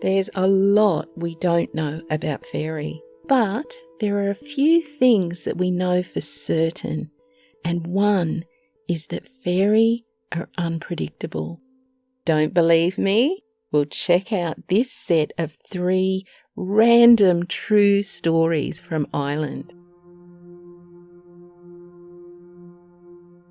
There's a lot we don't know about fairy, but there are a few things that we know for certain, and one is that fairy are unpredictable. Don't believe me? Well, check out this set of 3 random true stories from Ireland.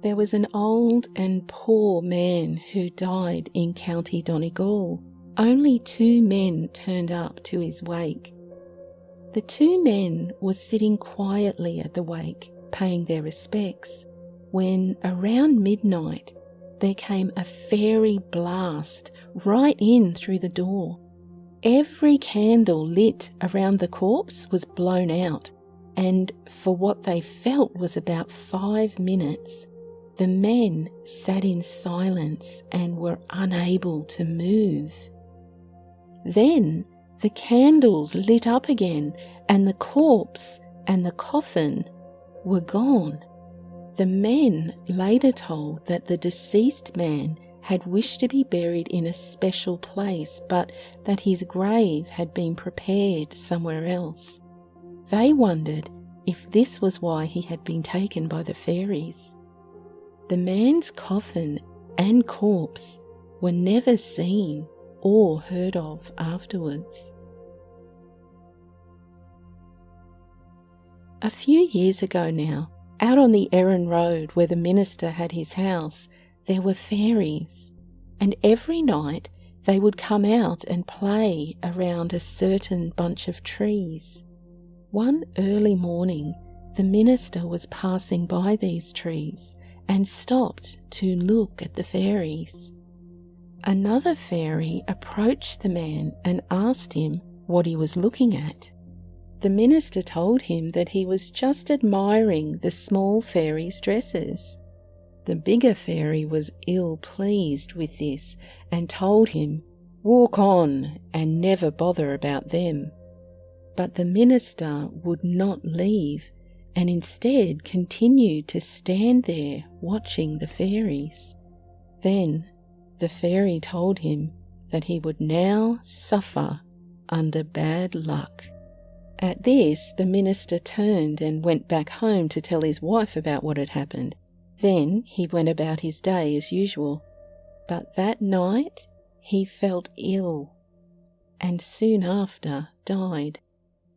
There was an old and poor man who died in County Donegal. Only 2 men turned up to his wake. The 2 men were sitting quietly at the wake, paying their respects, when around midnight there came a fairy blast right in through the door. Every candle lit around the corpse was blown out, and for what they felt was about 5 minutes, the men sat in silence and were unable to move. Then the candles lit up again, and the corpse and the coffin were gone. The men later told that the deceased man had wished to be buried in a special place, but that his grave had been prepared somewhere else. They wondered if this was why he had been taken by the fairies. The man's coffin and corpse were never seen or heard of afterwards. A few years ago now, out on the Erin Road where the minister had his house, there were fairies, and every night they would come out and play around a certain bunch of trees. One early morning, the minister was passing by these trees and stopped to look at the fairies. Another fairy approached the man and asked him what he was looking at. The minister told him that he was just admiring the small fairies' dresses. The bigger fairy was ill-pleased with this and told him, "Walk on and never bother about them." But the minister would not leave and instead continued to stand there watching the fairies. Then the fairy told him that he would now suffer under bad luck. At this, the minister turned and went back home to tell his wife about what had happened. Then he went about his day as usual. But that night he felt ill and soon after died.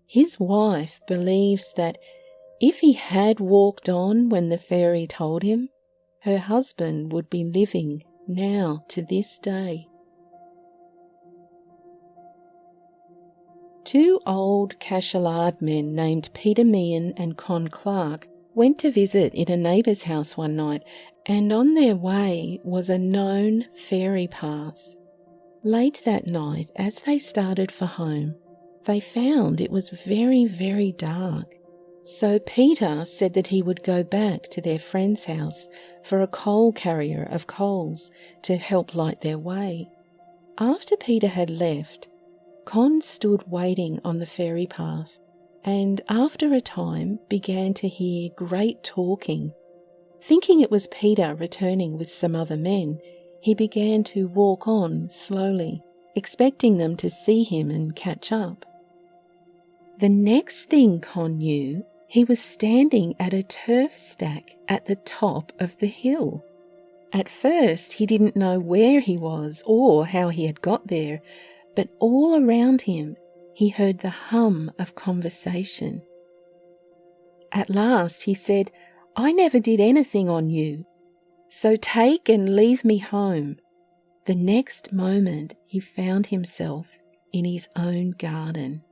His wife believes that if he had walked on when the fairy told him, her husband would be living now to this day. 2 old Cashellard men named Peter Meehan and Con Clark went to visit in a neighbour's house one night, and on their way was a known fairy path. Late that night, as they started for home, they found it was very, very dark. So Peter said that he would go back to their friend's house for a coal carrier of coals to help light their way. After Peter had left, Con stood waiting on the fairy path, and after a time began to hear great talking. Thinking it was Peter returning with some other men, he began to walk on slowly, expecting them to see him and catch up. The next thing Con knew, he was standing at a turf stack at the top of the hill. At first he didn't know where he was or how he had got there, but all around him he heard the hum of conversation. At last he said, "I never did anything on you, so take and leave me home." The next moment he found himself in his own garden.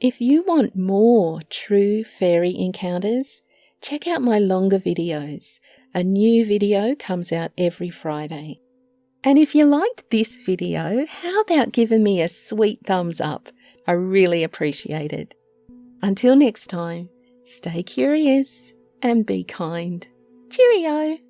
If you want more true fairy encounters, check out my longer videos. A new video comes out every Friday. And if you liked this video, how about giving me a sweet thumbs up? I really appreciate it. Until next time, stay curious and be kind. Cheerio!